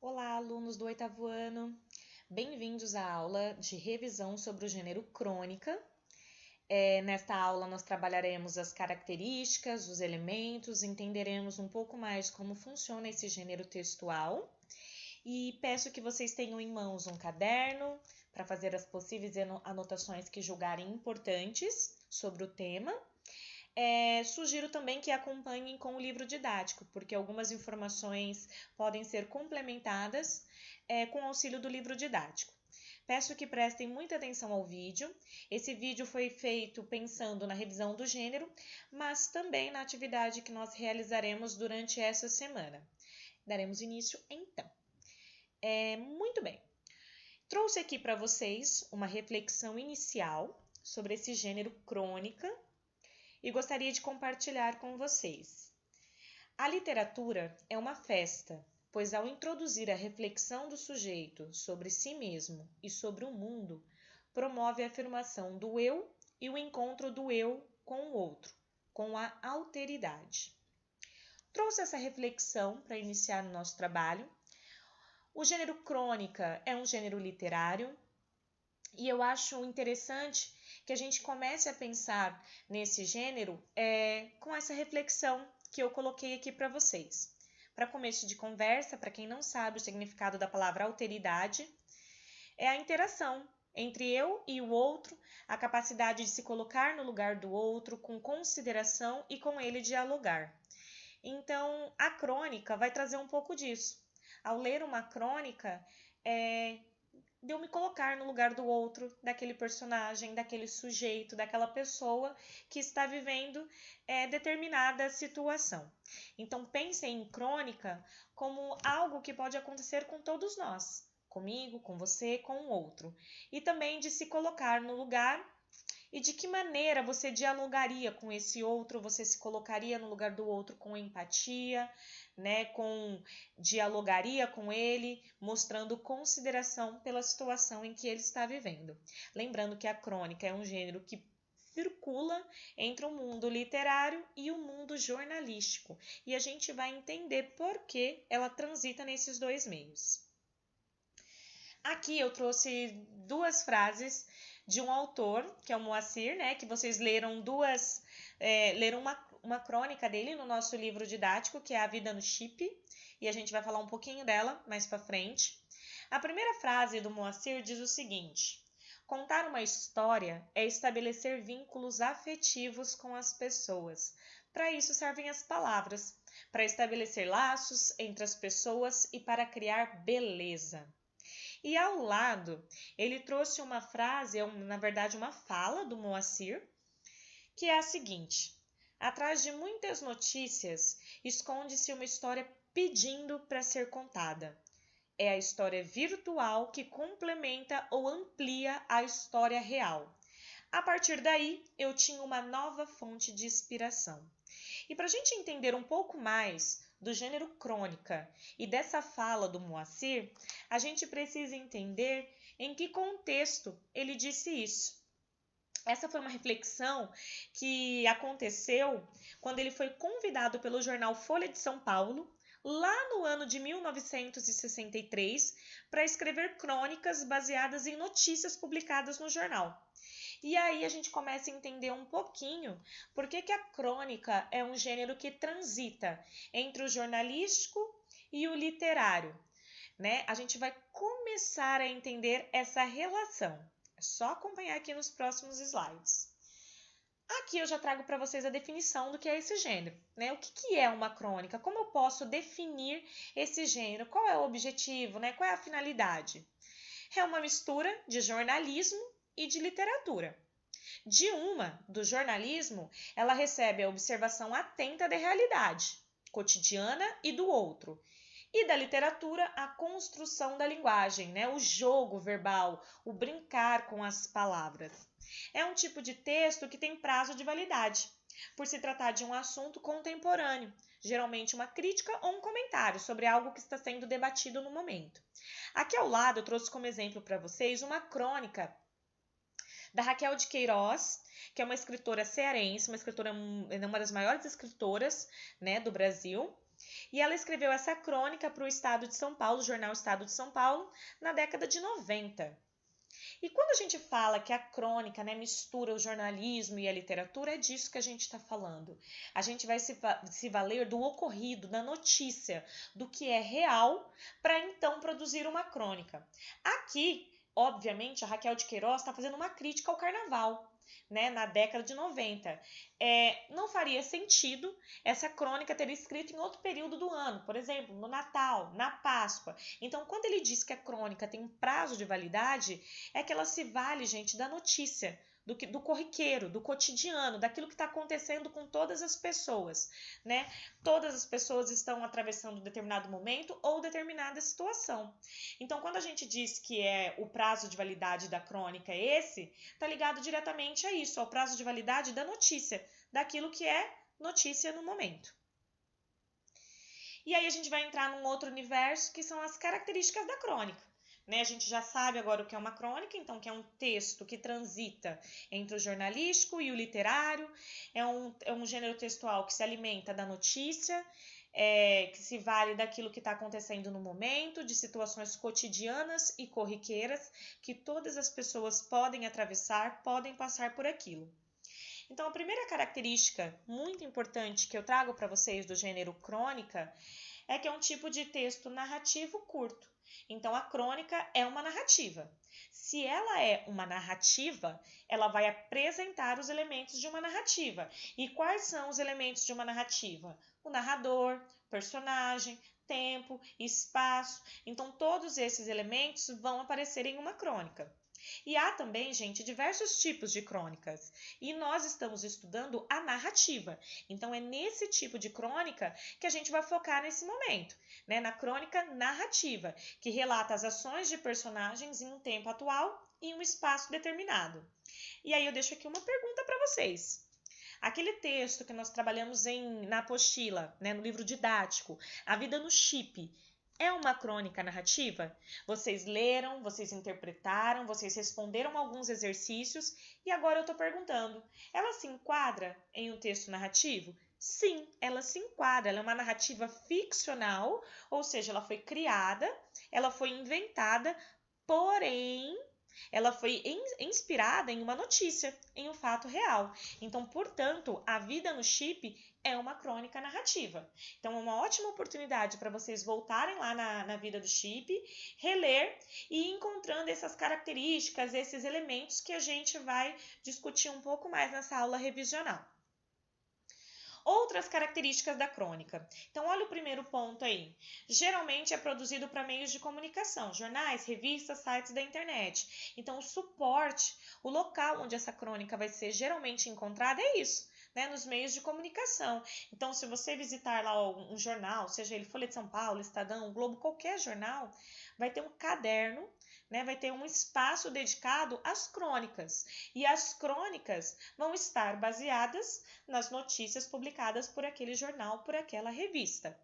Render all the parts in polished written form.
Olá, alunos do oitavo ano! Bem-vindos à aula de revisão sobre o gênero crônica. Nesta aula, nós trabalharemos as características, os elementos, entenderemos um pouco mais como funciona esse gênero textual. E peço que vocês tenham em mãos um caderno para fazer as possíveis anotações que julgarem importantes sobre o tema. Sugiro também que acompanhem com o livro didático, porque algumas informações podem ser complementadas com o auxílio do livro didático. Peço que prestem muita atenção ao vídeo. Esse vídeo foi feito pensando na revisão do gênero, mas também na atividade que nós realizaremos durante essa semana. Daremos início então. Muito bem. Trouxe aqui para vocês uma reflexão inicial sobre esse gênero crônica e gostaria de compartilhar com vocês. A literatura é uma festa, pois ao introduzir a reflexão do sujeito sobre si mesmo e sobre o mundo, promove a afirmação do eu e o encontro do eu com o outro, com a alteridade. Trouxe essa reflexão para iniciar o nosso trabalho. O gênero crônica é um gênero literário e eu acho interessante que a gente comece a pensar nesse gênero com essa reflexão que eu coloquei aqui para vocês. Para começo de conversa, para quem não sabe o significado da palavra alteridade, é a interação entre eu e o outro, a capacidade de se colocar no lugar do outro com consideração e com ele dialogar. Então, a crônica vai trazer um pouco disso. Ao ler uma crônica, de eu me colocar no lugar do outro, daquele personagem, daquele sujeito, daquela pessoa que está vivendo determinada situação. Então, pensem em crônica como algo que pode acontecer com todos nós, comigo, com você, com o outro. E também de se colocar no lugar e de que maneira você dialogaria com esse outro, você se colocaria no lugar do outro com empatia, dialogaria com ele, mostrando consideração pela situação em que ele está vivendo. Lembrando que a crônica é um gênero que circula entre o mundo literário e o mundo jornalístico, e a gente vai entender por que ela transita nesses dois meios. Aqui eu trouxe duas frases de um autor, que é o Moacir, que vocês leram leram uma crônica dele no nosso livro didático, que é A Vida no Chip, e a gente vai falar um pouquinho dela mais para frente. A primeira frase do Moacir diz o seguinte: contar uma história é estabelecer vínculos afetivos com as pessoas. Para isso servem as palavras, para estabelecer laços entre as pessoas e para criar beleza. E ao lado, ele trouxe uma frase, na verdade uma fala do Moacir, que é a seguinte: atrás de muitas notícias esconde-se uma história pedindo para ser contada. É a história virtual que complementa ou amplia a história real. A partir daí, eu tinha uma nova fonte de inspiração. E para a gente entender um pouco mais do gênero crônica e dessa fala do Moacir, a gente precisa entender em que contexto ele disse isso. Essa foi uma reflexão que aconteceu quando ele foi convidado pelo jornal Folha de São Paulo, lá no ano de 1963, para escrever crônicas baseadas em notícias publicadas no jornal. E aí a gente começa a entender um pouquinho por que a crônica é um gênero que transita entre o jornalístico e o literário. A gente vai começar a entender essa relação. É só acompanhar aqui nos próximos slides. Aqui eu já trago para vocês a definição do que é esse gênero. O que é uma crônica? Como eu posso definir esse gênero? Qual é o objetivo? Qual é a finalidade? É uma mistura de jornalismo e de literatura. Do jornalismo, ela recebe a observação atenta da realidade cotidiana e do outro. E da literatura, a construção da linguagem, o jogo verbal, o brincar com as palavras. É um tipo de texto que tem prazo de validade, por se tratar de um assunto contemporâneo, geralmente uma crítica ou um comentário sobre algo que está sendo debatido no momento. Aqui ao lado eu trouxe como exemplo para vocês uma crônica da Raquel de Queiroz, que é uma escritora cearense, uma das maiores escritoras do Brasil. E ela escreveu essa crônica para o Estado de São Paulo, o jornal Estado de São Paulo, na década de 90. E quando a gente fala que a crônica, né, mistura o jornalismo e a literatura, é disso que a gente está falando. A gente vai se valer do ocorrido, da notícia, do que é real, para então produzir uma crônica. Aqui, obviamente, a Raquel de Queiroz está fazendo uma crítica ao carnaval. Né, na década de 90. Não faria sentido essa crônica ter escrito em outro período do ano, por exemplo, no Natal, na Páscoa. Então, quando ele diz que a crônica tem um prazo de validade, é que ela se vale, gente, da notícia, do corriqueiro, do cotidiano, daquilo que está acontecendo com todas as pessoas, né? Todas as pessoas estão atravessando um determinado momento ou determinada situação. Então, quando a gente diz que o prazo de validade da crônica é esse, está ligado diretamente a isso, ao prazo de validade da notícia, daquilo que é notícia no momento. E aí a gente vai entrar num outro universo que são as características da crônica. Né? A gente já sabe agora o que é uma crônica, então que é um texto que transita entre o jornalístico e o literário, é um gênero textual que se alimenta da notícia, que se vale daquilo que está acontecendo no momento, de situações cotidianas e corriqueiras que todas as pessoas podem atravessar, podem passar por aquilo. Então, a primeira característica muito importante que eu trago para vocês do gênero crônica é que é um tipo de texto narrativo curto. Então, a crônica é uma narrativa. Se ela é uma narrativa, ela vai apresentar os elementos de uma narrativa. E quais são os elementos de uma narrativa? O narrador, personagem, tempo, espaço. Então, todos esses elementos vão aparecer em uma crônica. E há também, gente, diversos tipos de crônicas. E nós estamos estudando a narrativa. Então, é nesse tipo de crônica que a gente vai focar nesse momento, né? Na crônica narrativa, que relata as ações de personagens em um tempo atual e em um espaço determinado. E aí eu deixo aqui uma pergunta para vocês. Aquele texto que nós trabalhamos na apostila, né, no livro didático, A Vida no Chip, é uma crônica narrativa? Vocês leram, vocês interpretaram, vocês responderam alguns exercícios e agora eu estou perguntando, ela se enquadra em um texto narrativo? Sim, ela se enquadra, ela é uma narrativa ficcional, ou seja, ela foi criada, ela foi inventada, porém ela foi inspirada em uma notícia, em um fato real. Então, portanto, A Vida no Chip é uma crônica narrativa. Então, é uma ótima oportunidade para vocês voltarem lá na Vida do Chip, reler e ir encontrando essas características, esses elementos que a gente vai discutir um pouco mais nessa aula revisional. Outras características da crônica. Então, olha o primeiro ponto aí. Geralmente é produzido para meios de comunicação, jornais, revistas, sites da internet. Então, o suporte, o local onde essa crônica vai ser geralmente encontrada é isso, né, nos meios de comunicação. Então, se você visitar lá um jornal, seja ele Folha de São Paulo, Estadão, Globo, qualquer jornal, vai ter um caderno, né, vai ter um espaço dedicado às crônicas. E as crônicas vão estar baseadas nas notícias publicadas por aquele jornal, por aquela revista.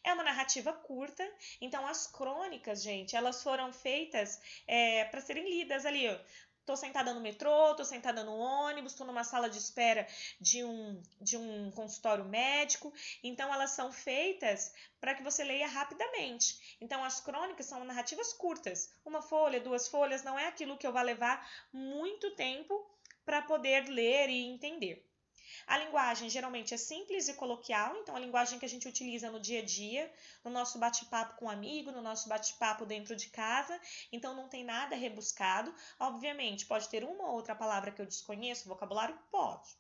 É uma narrativa curta, então as crônicas, gente, elas foram feitas para serem lidas ali. Tô sentada no metrô, tô sentada no ônibus, tô numa sala de espera de um consultório médico. Então, elas são feitas para que você leia rapidamente. Então, as crônicas são narrativas curtas. Uma folha, 2 folhas, não é aquilo que eu vou levar muito tempo para poder ler e entender. A linguagem geralmente é simples e coloquial, então a linguagem que a gente utiliza no dia a dia, no nosso bate-papo com um amigo, no nosso bate-papo dentro de casa, então não tem nada rebuscado. Obviamente, pode ter uma ou outra palavra que eu desconheço, vocabulário? Pode.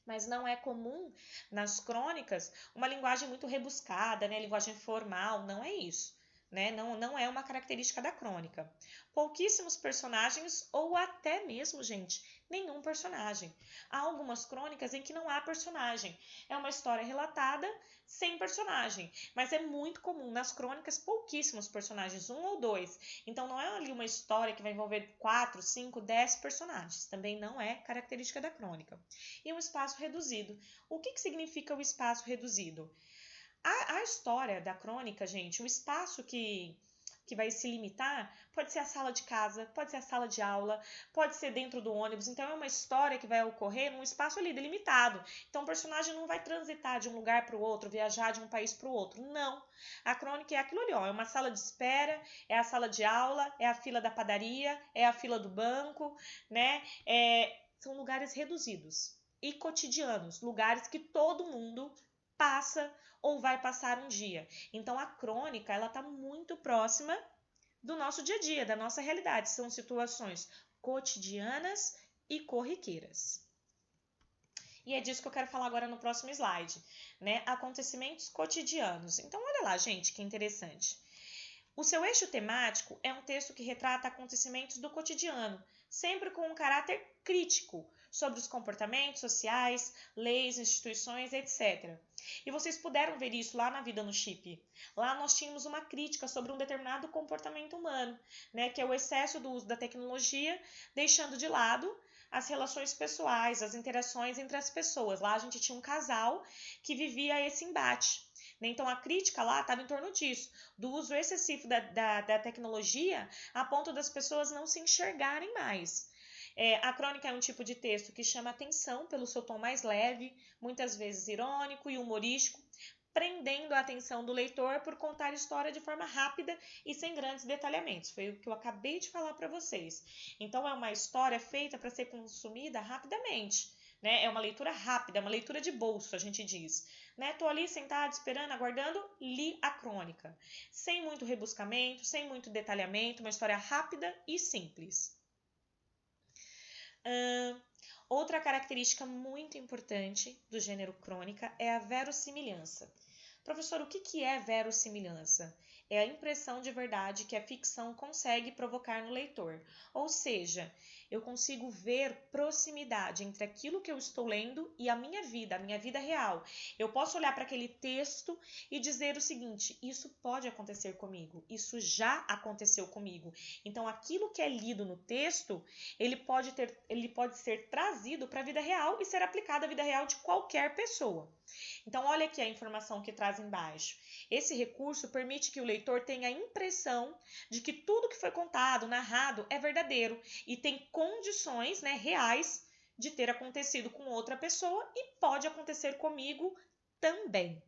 Mas não é comum nas crônicas uma linguagem muito rebuscada, né? Linguagem formal, não é isso. Né? Não é uma característica da crônica. Pouquíssimos personagens ou até mesmo, gente, nenhum personagem. Há algumas crônicas em que não há personagem. É uma história relatada sem personagem, mas é muito comum nas crônicas pouquíssimos personagens, 1 ou 2. Então não é ali uma história que vai envolver 4, 5, 10 personagens. Também não é característica da crônica. E um espaço reduzido. O que significa o espaço reduzido? A história da crônica, gente, o espaço que que vai se limitar, pode ser a sala de casa, pode ser a sala de aula, pode ser dentro do ônibus. Então é uma história que vai ocorrer num espaço ali delimitado. Então o personagem não vai transitar de um lugar para o outro, viajar de um país para o outro. Não. A crônica é aquilo ali, ó, é uma sala de espera, é a sala de aula, é a fila da padaria, é a fila do banco, né? São lugares reduzidos e cotidianos, lugares que todo mundo passa ou vai passar um dia. Então a crônica, ela está muito próxima do nosso dia a dia, da nossa realidade. São situações cotidianas e corriqueiras. E é disso que eu quero falar agora no próximo slide, né? Acontecimentos cotidianos. Então olha lá, gente, que interessante. O seu eixo temático é um texto que retrata acontecimentos do cotidiano, sempre com um caráter crítico sobre os comportamentos sociais, leis, instituições, etc. E vocês puderam ver isso lá na Vida no Chip. Lá nós tínhamos uma crítica sobre um determinado comportamento humano, né, que é o excesso do uso da tecnologia, deixando de lado as relações pessoais, as interações entre as pessoas. Lá a gente tinha um casal que vivia esse embate. Então a crítica lá estava em torno disso, do uso excessivo da tecnologia a ponto das pessoas não se enxergarem mais. A crônica é um tipo de texto que chama atenção pelo seu tom mais leve, muitas vezes irônico e humorístico, prendendo a atenção do leitor por contar a história de forma rápida e sem grandes detalhamentos. Foi o que eu acabei de falar para vocês. Então é uma história feita para ser consumida rapidamente. Né? É uma leitura rápida, é uma leitura de bolso, a gente diz. Né? Tô ali sentado, esperando, aguardando, li a crônica. Sem muito rebuscamento, sem muito detalhamento, uma história rápida e simples. Outra característica muito importante do gênero crônica é a verossimilhança. Professor, o que é verossimilhança? É a impressão de verdade que a ficção consegue provocar no leitor. Ou seja, eu consigo ver proximidade entre aquilo que eu estou lendo e a minha vida real. Eu posso olhar para aquele texto e dizer o seguinte: isso pode acontecer comigo, isso já aconteceu comigo. Então, aquilo que é lido no texto, ele pode ser trazido para a vida real e ser aplicado à vida real de qualquer pessoa. Então, olha aqui a informação que traz embaixo. Esse recurso permite que o leitor tenha a impressão de que tudo que foi contado, narrado, é verdadeiro e tem condições, né, reais de ter acontecido com outra pessoa e pode acontecer comigo também.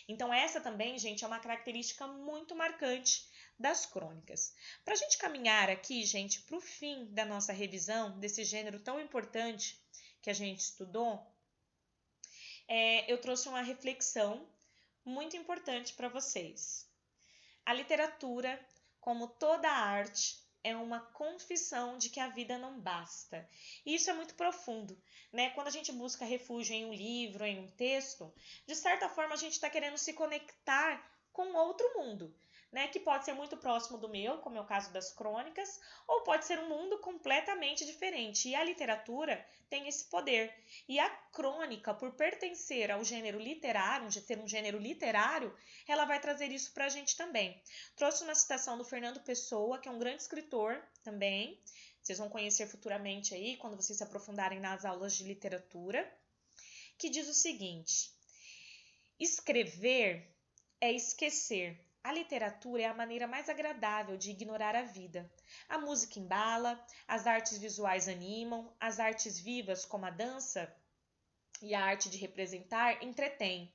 Então, essa também, gente, é uma característica muito marcante das crônicas. Para a gente caminhar aqui, gente, para o fim da nossa revisão desse gênero tão importante que a gente estudou, eu trouxe uma reflexão muito importante para vocês. A literatura, como toda arte, é uma confissão de que a vida não basta. E isso é muito profundo, né? Quando a gente busca refúgio em um livro, em um texto, de certa forma a gente está querendo se conectar com outro mundo, né? Que pode ser muito próximo do meu, como é o caso das crônicas, ou pode ser um mundo completamente diferente. E a literatura tem esse poder. E a crônica, por pertencer ao gênero literário, ser um gênero literário, ela vai trazer isso para a gente também. Trouxe uma citação do Fernando Pessoa, que é um grande escritor também. Vocês vão conhecer futuramente aí, quando vocês se aprofundarem nas aulas de literatura, que diz o seguinte: escrever é esquecer. A literatura é a maneira mais agradável de ignorar a vida. A música embala, as artes visuais animam, as artes vivas, como a dança e a arte de representar, entretêm.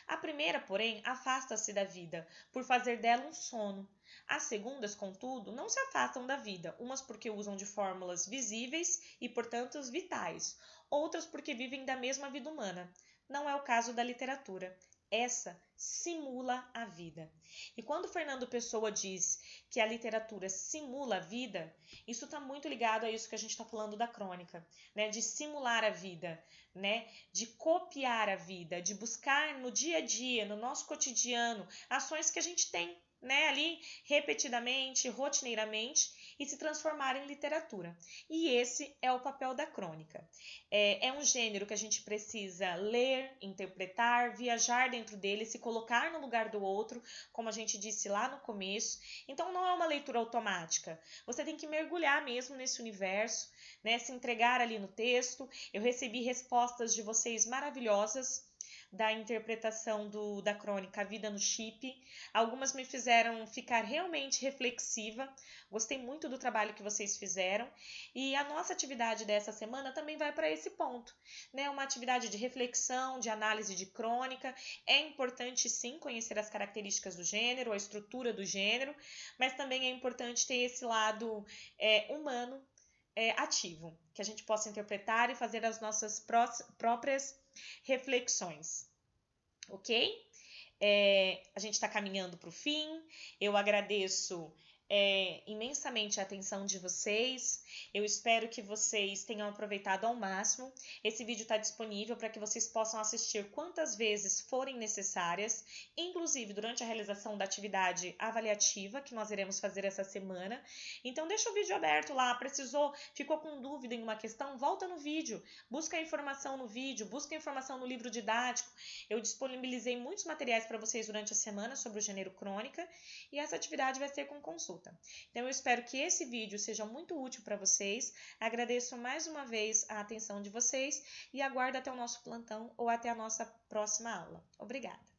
A primeira, porém, afasta-se da vida, por fazer dela um sono. As segundas, contudo, não se afastam da vida, umas porque usam de fórmulas visíveis e, portanto, vitais, outras porque vivem da mesma vida humana. Não é o caso da literatura. Essa simula a vida. E quando Fernando Pessoa diz que a literatura simula a vida, isso está muito ligado a isso que a gente está falando da crônica, né? De simular a vida, né? De copiar a vida, de buscar no dia a dia, no nosso cotidiano, ações que a gente tem, né? Ali repetidamente, rotineiramente, e se transformar em literatura. E esse é o papel da crônica. É um gênero que a gente precisa ler, interpretar, viajar dentro dele, se colocar no lugar do outro, como a gente disse lá no começo. Então não é uma leitura automática. Você tem que mergulhar mesmo nesse universo, né? Se entregar ali no texto. Eu recebi respostas de vocês maravilhosas da interpretação da crônica A Vida no Chip. Algumas me fizeram ficar realmente reflexiva. Gostei muito do trabalho que vocês fizeram. E a nossa atividade dessa semana também vai para esse ponto, né? Uma atividade de reflexão, de análise de crônica. É importante, sim, conhecer as características do gênero, a estrutura do gênero, mas também é importante ter esse lado humano, ativo, que a gente possa interpretar e fazer as nossas próprias reflexões, ok? A gente está caminhando para o fim. Eu agradeço imensamente a atenção de vocês. Eu espero que vocês tenham aproveitado ao máximo. Esse vídeo está disponível para que vocês possam assistir quantas vezes forem necessárias, inclusive durante a realização da atividade avaliativa que nós iremos fazer essa semana. Então deixa o vídeo aberto lá. Ficou com dúvida em uma questão? Volta no vídeo, busca a informação no vídeo, busca a informação no livro didático. Eu disponibilizei muitos materiais para vocês durante a semana sobre o gênero crônica e essa atividade vai ser com consulta. Então eu espero que esse vídeo seja muito útil para vocês. Agradeço mais uma vez a atenção de vocês e aguardo até o nosso plantão ou até a nossa próxima aula. Obrigada!